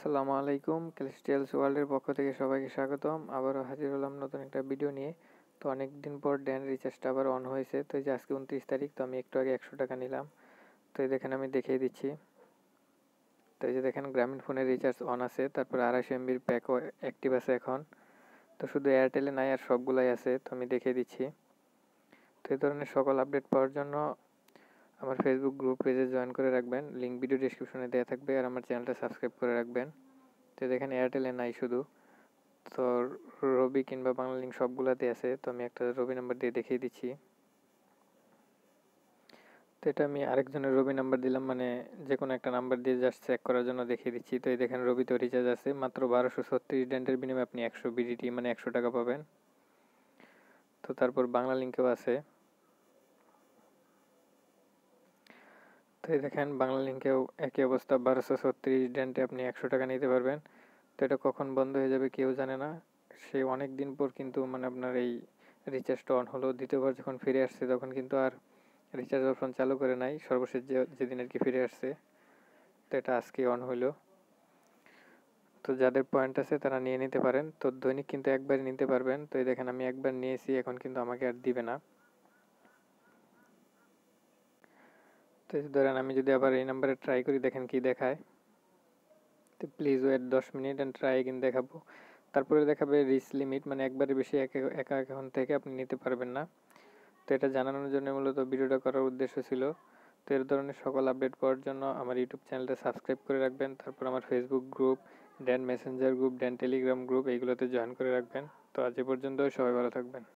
আসসালামু আলাইকুম, ক্যালিস্টিয়ালস ওয়ার্ল্ডের পক্ষ থেকে সবাইকে স্বাগতম। আবারও হাজির হলাম নতুন একটা ভিডিও নিয়ে। তো অনেকদিন পর ড্যান রিচার্জটা আবার অন হয়েছে। তো এই যে আজকে 29 তারিখ, তো আমি একটু আগে 100 টাকা নিলাম। তো এই দেখেন আমি দেখিয়ে দিচ্ছি। তো এই যে দেখেন গ্রামীণ ফোনের রিচার্জ অন আছে, তারপরে 250 এমবির প্যাকও অ্যাক্টিভ আছে এখন। তো শুধু এয়ারটেলে নাই, আর সবগুলাই আছে। তো আমি দেখিয়ে দিচ্ছি। তো এই ধরনের সকল আপডেট পাওয়ার জন্য আমার ফেসবুক গ্রুপ পেজে জয়েন করে রাখবেন, লিঙ্ক ভিডিও ডিসক্রিপশনে দেওয়া থাকবে। আর আমার চ্যানেলটা সাবস্ক্রাইব করে রাখবেন। তো দেখেন এয়ারটেলে নাই শুধু, তো রবি কিংবা বাংলালিংক সবগুলাতে আছে। তো আমি একটা রবি নাম্বার দিয়ে দেখিয়ে দিচ্ছি। তো এটা আমি আরেকজনের রবি নাম্বার দিলাম, মানে যে কোনো একটা নাম্বার দিয়ে জাস্ট চেক করার জন্য দেখিয়ে দিচ্ছি। তো এই দেখেন রবি তো রিচার্জ আছে মাত্র 1236 ডেন্টের বিনিময়ে আপনি 100 বিডিটি মানে 100 টাকা পাবেন। তো তারপর বাংলালিংকেও আছে। তো এই দেখেন বাংলালিংকেও একই অবস্থা, 1236 ডেন্টে আপনি 100 টাকা নিতে পারবেন। তো এটা কখন বন্ধ হয়ে যাবে কেউ জানে না। সে অনেক দিন পর কিন্তু মানে আপনার এই রিচার্জটা অন হলো। দ্বিতীয়বার যখন ফিরে আসছে তখন কিন্তু আর রিচার্জ অপশন চালু করে নাই, সর্বশেষ যেদিন আর কি ফিরে আসছে। তো এটা আজকে অন হইলো। তো যাদের পয়েন্ট আছে তারা নিয়ে নিতে পারেন। তো দৈনিক কিন্তু একবারই নিতে পারবেন। তো এই দেখেন আমি একবার নিয়েছি, এখন কিন্তু আমাকে আর দিবে না। তো ধরেন আমি যদি আবার এই নাম্বারে ট্রাই করি, দেখেন কি দেখায়। তো please wait 10 minute and try again দেখাবো। তারপরে দেখাবে রিচ লিমিট, মানে একবারে বেশি একা অ্যাকাউন্ট থেকে আপনি নিতে পারবেন না। তো এটা জানানোর জন্য মূলত ভিডিওটা করার উদ্দেশ্য ছিল। তো এর ধরনের সকল আপডেট পাওয়ার জন্য আমার ইউটিউব চ্যানেলটা সাবস্ক্রাইব করে রাখবেন। তারপর আমার Facebook group, Dan Messenger group, Dan Telegram group, এইগুলোতে জয়েন করে রাখবেন। তো আজ এ পর্যন্ত, সবাই ভালো থাকবেন।